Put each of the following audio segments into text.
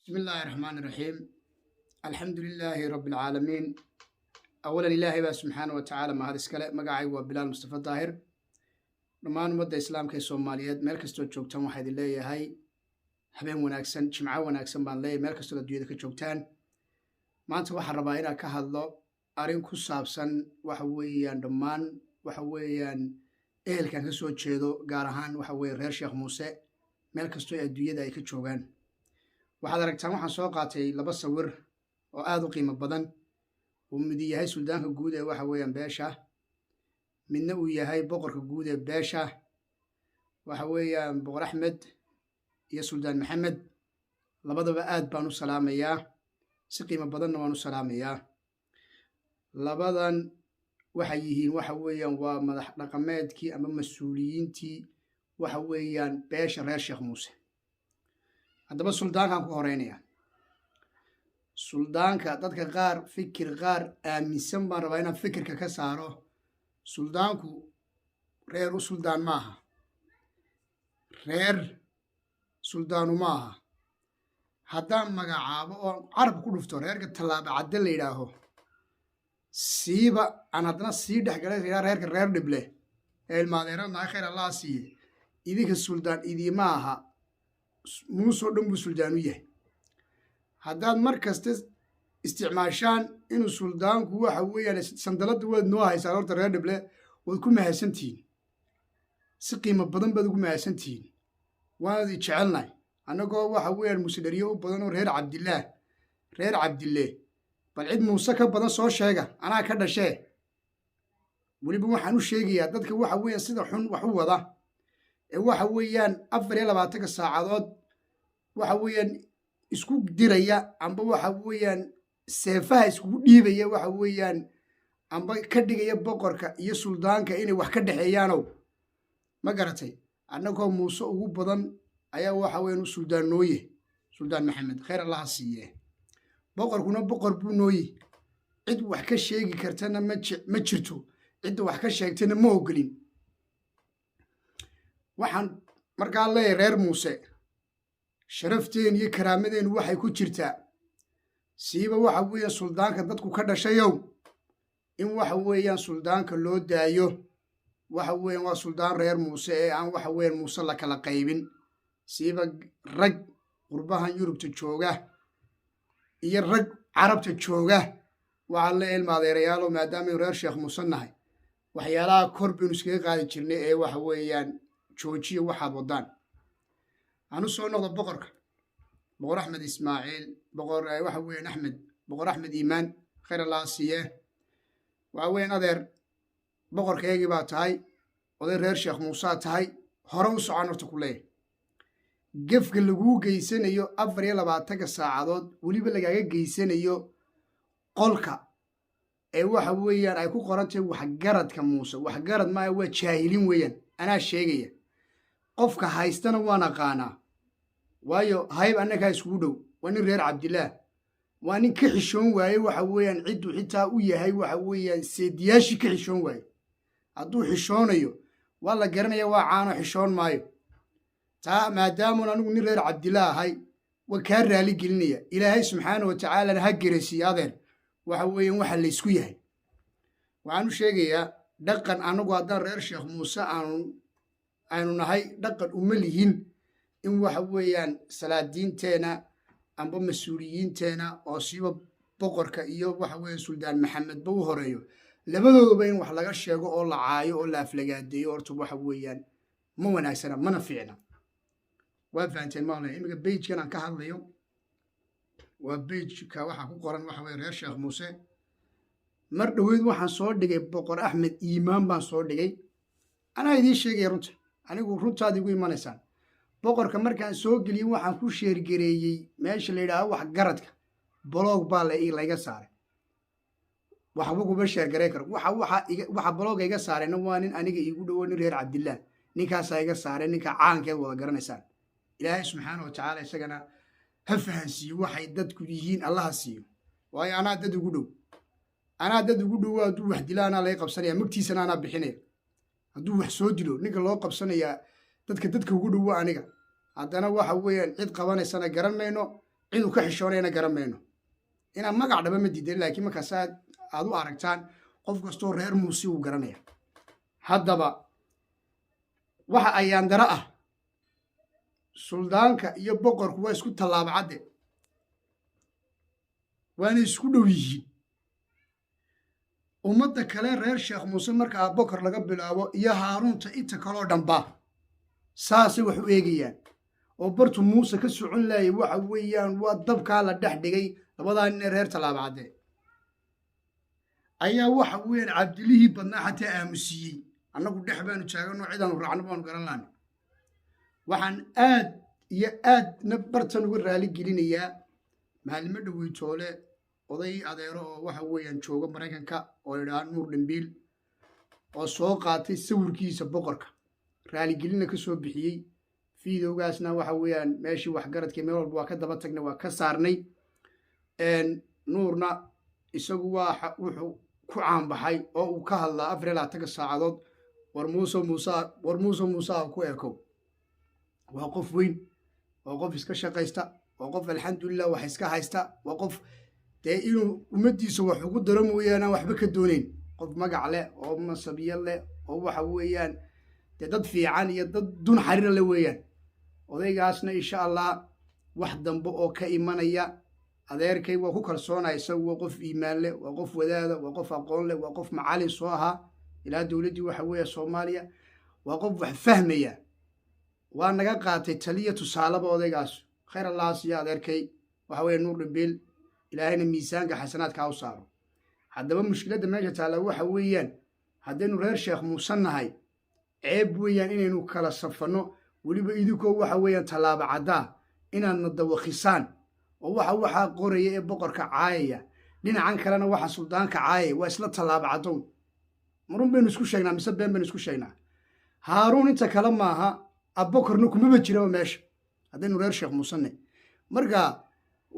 بسم الله الرحمن الرحيم. الحمد لله رب العالمين. أولا إلهي سبحانه وتعالى ما هذا السكالة مقاعي وبلال مصطفى الظاهر رمان مدى إسلام كي صوماليات مالكستو جوجتان واحد اللي هاي حبين وناكسن جمعة وناكسن بان لي مالكستو دويدك جوجتان ما أنت واحد رباينا كهالله أرين كسابسن وحويان رمان وحويان إهل كان كسو تشيدو قارهان وحوي رير شيخ موسى مالكستو يدويدا يك جوجان waxaad aragtaan waxaan soo qaatay laba sawir oo aad u qiimo badan oo mid yahay suldaanka guud ee waxa weeyaan beesha midna uu yahay boqorka guud ee beesha waxa weeyaan boqor Axmed iyo suldaan Maxamed labadaba aad baan u salaamayaa si qiimo badanna waan u salaamayaa labadan waxay yihiin waxa weeyaan waa madax dhaqameedkii ama mas'uuliyiintii waxa weeyaan beesha reer Sheekh Muuse haddaba suldaankan ku horeynaya suldaanka dadka qaar fikir qaar aaminsan baan rabaa inaan fikirka ka saaro suldaanku reer u suldaan maaha reer suldaanu maaha haddaan magacaabo oo carab ku dhufto reerka tallaaba cadde la yidhaaho siiba aan haddana sii dhexgalay reerka reer dhible ee ilmaadeeradna khayr allah siiye idinka suldaan idiima aha muusoo dhan buu suldaan u yahay haddaad mar kasta isticmaashaan inuu suldaanku waxa weeyaan sandaladda waad noo haysaan horta reer dhible waad ku mahadsantihiin si qiimo badan baad ugu mahadsantihiin waanad i jecelnahay annagoo waxa weeyaan musedhariyo u badan oo reer cabdille bal cid muuse ka badan soo sheega anaa ka dhashee weliba waxaan u sheegayaa dadka waxa weeyaan sida xun wax u wada waxa weeyaan 24 saacadood waxa weeyaan isku diraya amba waxa weeyaan seefaha isku dhiibaya waxa weeyaan amba ka dhigaya boqorka iyo suldaanka inay wax ka dhaxeeyaano ma garatay annagoo muuse ugu badan ayaa waxa weeyaan suldaan nooye suldaan Maxamed khayr allah siiye boqorkuna boqor buu nooye cid wax ka sheegi kartana ma jirto cid wax ka sheegtana ma ogolin waxaan markaa leeyahay reer muuse sharafteen iyo karaamadeen waxay ku jirtaa siiba waxa weeyaan suldaanka dadku ka dhashayow in waxa weeyaan suldaanka loo daayo waxa weeyaan waa suldaan reer muuse ee aan waxa weeyaan muuse la kala qaybin siiba rag qurbahan yurubta jooga iyo rag carabta jooga waxaa la ilmaadeerayaalo maadaama reer sheekh muuse nahay waxyaalaha kor baynu iskaga qaadi jirnay ee waxa weeyaan joojiya waxaad wadaan anu soo noqdo boqor Axmed Ismaaciil boqor waxa weeyaan Axmed boqor Axmed Iimaan khayr allah siiye waxa weeyaan adeer boqorkeygii baa tahay oday reer Sheekh Muuse tahay hore u socon horta ku leeyahay gefka lagu geysanayo 24 saacadood weliba lagaaga geysanayo qolka ee waxa weeyaan ay ku qorantay waxgaradka Muuse waxgarad ma waa jaahilin weeyaan anaa sheegaya qofka haystana waan aqaanaa waayo hayb annaga isku dhow waa nin reer cabdillaah waa nin ka xishoon waaye waxa weeyaan ciddu xitaa u yahay waxa weeyaan seediyaashi ka xishoon waaye hadduu xishoonayo waa la garanaya waa caano xishoon maayo taa maadaama anigu nin reer cabdillaah ahay waa kaa raali gelinaya ilaahay subxaanahu wa tacaala ha geresiyo adeer waxa weeyaan waxa la isku yahay waxaan u sheegayaa dhaqan anagu haddaan reer sheekh muuse aanu nahay dhaqan uma lihin in waxa weeyaan salaadiinteena amba mas-uuliyiinteena oo siiba boqorka iyo waxa weeyaan suldaan Maxamedba u horeeyo labadoodaba in wax laga sheego oo la caayo oo la aflagaadeeyo horta waxa weeyaan ma wanaagsana mana fiicna waa fahanteen maalin imiga page-kan aan ka hadlayo waa page-ka waxa ku qoran waxa weeyaan reer sheekh muuse mar dhaweyd waxaan soo dhigay boqor Axmed Iimaan baan soo dhigay anaa idiin sheegaya runta anigu runtaada igu imanaysaan boqorka markaan soo geliyey waxaan ku sheergareeyey meesha la yidhaaho waxgaradka blog baa layga saaray waxba kuma sheergarey karo waxa blogga iga saarayna waa nin aniga iigu dhowo nin reer cabdillaah ninkaasaa iga saaray ninka caankeed wada garanaysaan ilaahay subxaana wa tacaala isagana ha fahansiiyo waxay dadku yihiin allaha siiyo waayo anaa dad ugu dhow hadduu wax dila anaa laga qabsanaya magtiisana anaa bixinaya hadduu wax soo dilo ninka loo qabsanayaa dadka ugu dhowo aniga haddana waxa weeyaan cid qabanaysana garan mayno cid uu ka xishoonayna garan mayno inaan magac dhaba ma diidan laakiin markaas aad u aragtaan qof kastoo reer muuse uu garanaya haddaba waxa ayaan dara ah suldaanka iyo boqorku waa isku tallaabo cadde waana isku dhow yihiin ummadda kale reer sheekh muuse marka abubakar laga bilaabo iyo haaruunta inta kaloo dhanba saasay wax u eegayaan oo bartu muuse ka socon laayay waxa weeyaan waa dabkaa la dhex dhigay labadaa nin ee reer tallaabo cadde ayaa waxa weeyaan cabdilihii badnaa xataa aamusiiyey annagu dhex baanu taaganoo cidaanu raacno baanu garan laana waxaan aad iyo aadna bartan uga raali gelinayaa maalimo dhoweytoole oday adeero oo waxa weeyaan jooga maraykanka oo yidhaha nuur dhimbiil oo soo qaatay sawirkiisa boqorka raaligelina ka soo bixiyey fiidowgaasna waxa weeyaan meeshii waxgaradkii meel walba waa ka daba tagnay waa ka saarnay nuurna isagu wuxuu ku caanbaxay oo uu ka hadlaa 24 saacadood war muuse muusaa ku ekow waa qof weyn waa qof iska shaqaysta waa qof alxamdulilah wax iska haysta waa qof dee inuu ummaddiisa wax ugu daro mooyaane aan waxba ka doonayn qof magac leh oo masabiya leh oo waxa weeyaan dee dad fiican iyo dad dun xariira le weeyaan odaygaasna insha allah wax dambe oo ka imanaya adeerkay waa ku kalsoonaya isagu waa qof iimaan leh waa qof wadaada waa qof aqoon leh waa qof macallin soo ahaa ilaa dowladdii waxa weeye soomaaliya waa qof wax fahmaya waa naga qaatay taliya tusaalaba odaygaas khayr allah siiya adeerkay waxa weeye nuur dhimbiil ilaahayna miisaanka xasanaadka u saaro haddaba mushkiladda meesha taalla waxa weeyaan haddaynu reer sheekh muuse nahay ceeb weeyaan inaynu kala safanno weliba idinkoo waxa weeyaan tallaabo caddaa inaadna dawakhisaan oo waxaa qoraya ee boqorka caayaya dhinacan kalena waxa suldaanka caayaya waa isla tallaabo caddown marun baynu isku sheegnaa mise been baynu isku sheegnaa haaruun inta kale maaha abbokorna kumaba jiraba meesha haddaynu reer sheekh muusenne marka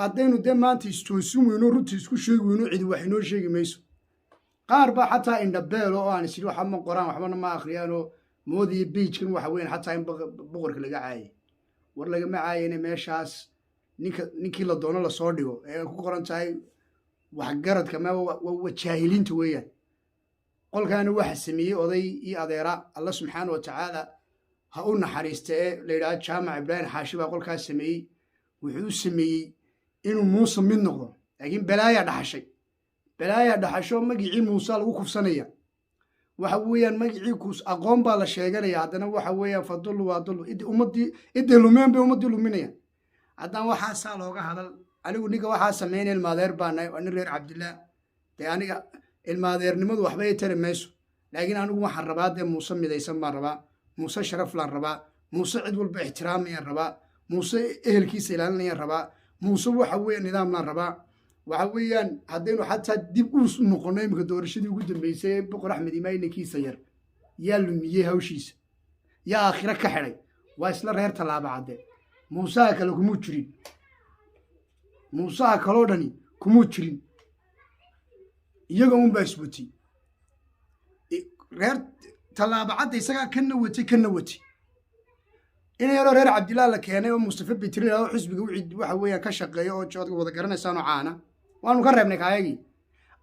haddaynu dee maanta istoosin weyno runtii isku sheegi weyno cidi wax inoo sheegi mayso qaar baa xataa indhabeelo oo aan isiri waxba ma qoraan waxbana ma akhriyaanoo moodaya beijkan waxa weyan xataa in boqorka laga caayay war lagama caayayna meeshaas ninkii la doono lasoo dhigo ee ku qoran tahay waxgaradka waa jaahiliinta weeyaan qolkaana waxa sameeyey oday iyo adeera alla subxaana wa tacaala ha u naxariista ee la yidhaha jaamac ibraahim xaashi baa qolkaas sameeyey wuxuu u sameeyey inuu muuse mid noqdo laakiin balaayaa dhaxasho magicii muuse lagu kufsanaya waxa weeyaan magicii aqoon baa la sheeganaya haddana waxa weeyaan fadullu waa dullu idday lumeen bay ummaddii luminayaan haddaan waxaasaa looga hadal anigu ninka waxaa sameynaya ilmaadeer baa nahay waa nin reer cabdillaah dee aniga ilmaadeernimadu waxba i tari mayso laakiin anigu waxaan rabaa dee muuse midaysan baan rabaa muuse sharaflaan rabaa muuse cid walba ixtiraamayaan rabaa muuse ehelkiisa ilaalinayaan rabaa muuse waxa weeye nidaamlaan rabaa waxa weeyaan haddaynu xataa dib u noqonno iminka doorashadii ugu dambeysay ee boqor axmed imaa inankiisa yar yaa lumiyey hawshiisa yaa aakhiro ka xidhay waa isla reer tallaabo cadde muusaha kale kumuu jirin muusaha kaloo dhani kumuu jirin iyaga unbaa iswatay reer tallaabo cadde isagaa kana watay in yaroo reer cabdillaah la keenay oo mustafa bitrin oo xisbiga waxa weeyaan ka shaqeeya oo joodka wada garanaysaanoo caana waanu ka reebnay kaayagii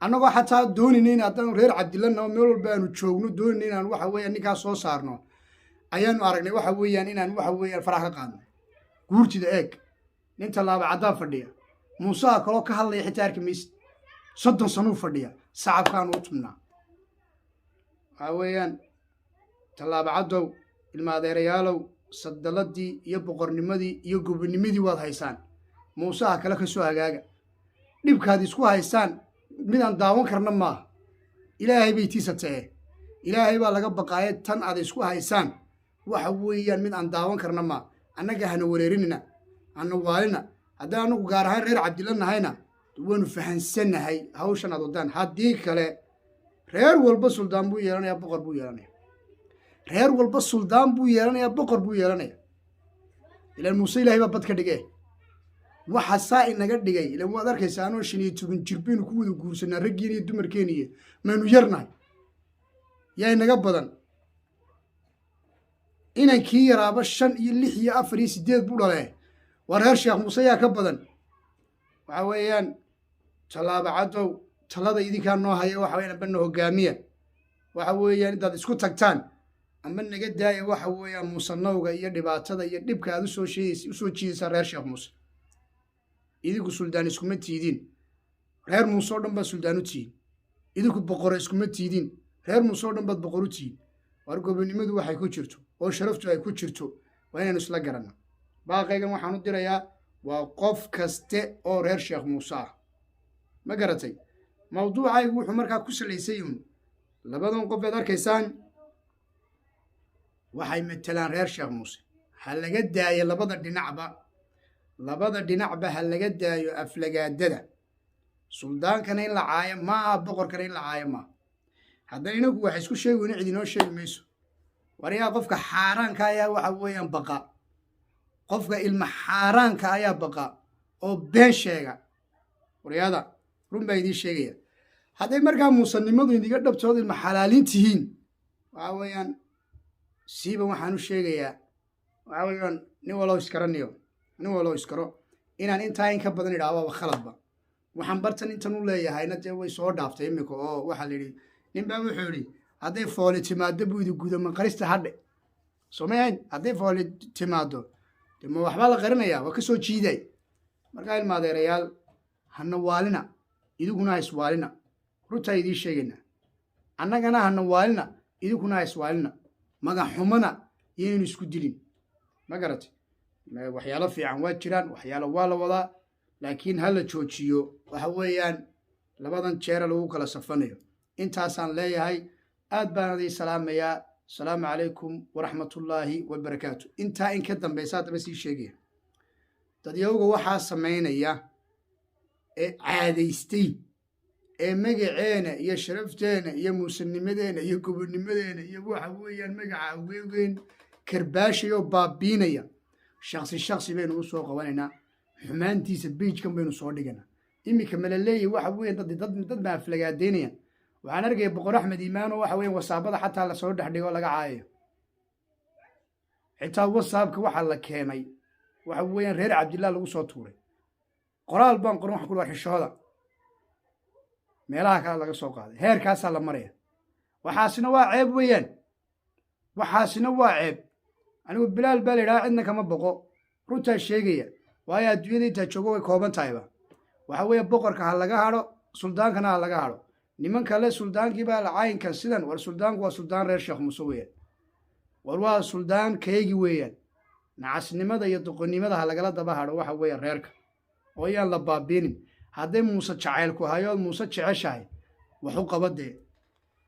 annagoo xataa dooninayn haddaanu reer cabdillana oo meel walba aanu joogno doonina inaan waxa weeyaan ninkaas soo saarno ayaanu aragnay waxa weeyaan inaan waxa weeyaan farax ka qaadnay guurtida eeg nin tallaabo caddaa fadhiya muusaha kaloo ka hadlaya xitaa arki maysid 30 sanuu fadhiya sacabkaanu u tumnaa waxa weeyaan tallaabo caddow ilmaadeerayaalow sadaladii iyo boqornimadii iyo gobonimadii waad haysaan muusaha kale ka soo hagaaga dhibkaad isku haysaan midaan daawan karna maaha ilaahay bay tiisa ta'e ilaahay baa laga baqaaye tan aad isku haysaan waxa weeyaan mid aan daawan karna maaha annaga hana wareerinina hana waalina haddaan anagu gaar ahaan reer cabdilla nahayna waanu fahansannahay hawshan aad wadaan haddii kale reer walba suldaan buu yeelanayaa boqor buu yeelanaya reer walba suldaan buu yeelanayaa boqor buu yeelanaya ilaan muuse ilaahay baa bad ka dhigee waxa saa inaga dhigay ilaan waad arkaysaa anoo 15 jir baynu ku wada guursanaa raggiina iyo dumarkeeniyo maynu yarnahay yaa inaga badan inankii yaraaba 5 iyo 6 iyo 4 iyo 8 buu dhalee waa reer sheekh muuse yaa ka badan waxa weeyaan tallaabo cadow talada idinkaa noo haya waxa weeyaan amba na hogaamiya waxa weeyaan intaad isku tagtaan amba naga daaya waxa weeyaan muusanowga iyo dhibaatada iyo dhibka aad usoo jiidaysaa reer sheekh muuse idinku suldaan iskuma tiidiin reer muuse oo dhan baad suldaan u tihiin idinku boqore iskuma tiidiin reer muuse oo dhan baad boqor u tihiin war gobonimadu waxay ku jirto oo sharaftu ay ku jirto waa inaynu isla garanna baaqaygan waxaan u dirayaa waa qof kaste oo reer sheekh muuse ah ma garatay mawduucaygu wuxuu markaa ku salaysay uun labadan qof eed arkaysaan waxay matelaan reer sheekh muuse ha laga daayo labada dhinacba ha laga daayo aflagaadada suldaankana in la caayo maaha boqorkana in la caayo maaha haddana inagu waxa isku sheegi weyne cid inoo sheegi mayso waryaa qofka xaaraanka ayaa waxa weeyaan baqa qofka ilma xaaraanka ayaa baqa oo been sheega waryaada run baa idiin sheegaya hadday markaa muusanimadu idiga dhabtood ilma xalaaliin tihiin waxa weeyaan siiba waxaan u sheegayaa waxa weeyaan nin waloo iskaro inaan intaa in ka badan idhaha waaba khaladba waxaan bartan intan u leeyahayna dee way soo dhaaftay iminka oo waxaa la yidhi nin baa wuxuu yidhi hadday fooli timaaddo buu idi gudo manqarista hadhe somahayn hadday fooli timaaddo de ma waxbaa la qarinayaa waa ka soo jiiday markaa ilmaadeerayaal hana waalina idinkuna ha iswaalina runtaa idiin sheegaynaa annagana hana waalina idinkuna ha iswaalina magaxxumana yaynu isku dilin ma garatay waxyaalo fiican waa jiraan waxyaalo waa la wadaa laakiin ha la joojiyo waxa weeyaan labadan jeera lagu kala safanayo intaasaan leeyahay aad baan idin salaamayaa asalaamu calaykum waraxmatullaahi wabarakaatu intaa in ka dambaysa haddaba sii sheegaya dadyowga waxaa samaynaya ee caadaystay ee magaceena iyo sharafteena iyo muusanimadeena iyo gobonimadeena iyo waxa weeyaan magaca awgeegeen karbaashayoo baabiinaya shaksi baynu u soo qabanaynaa xumaantiisa biijkan baynu soo dhiganaa iminka mala leeyahy waxa weeyaan dad baa aflagaadaynayaan waxaan arkaya boqor axmed iimaano waxa weeyaan wasaabada xataa lasoo dhex dhigo laga caayayo xitaa wasaabka waxaa la keenay waxa weeyaan reer cabdillah lagu soo tuuray qoraal baan qoran wax ku waa xishooda meelaha kale laga soo qaaday heerkaasaa la maraya waxaasina waa ceeb weeyaan waxaasina waa ceeb anigu bilaal baa la yidhaha cidna kama boqo runtaa sheegaya waayo adduunyada intaa joogo way kooban tahayba waxa weeye boqorka ha laga hadho suldaankana ha laga hadho niman kale suldaankii baa la caayinkan sidan war suldaanku waa suldaan reer sheekh muuse weeyaan war waa suldaan keegi weeyaan nacasnimada iyo doqonnimada ha lagala daba hadho waxa weeye reerka oo yaan la baabiinin hadday muuse jacaylku hayood muuse jeceshahay wax u qabadee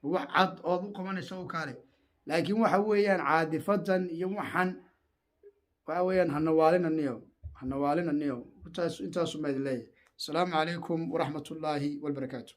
wax cad ood u qabanaysa u kaale laakiin waxa weeyaan caadifadan iyo waxaan waxa weeyaan hana waalina niyo intaasuma idin leeyahay asalaamu calaykum waraxmatullaahi wabarakaatu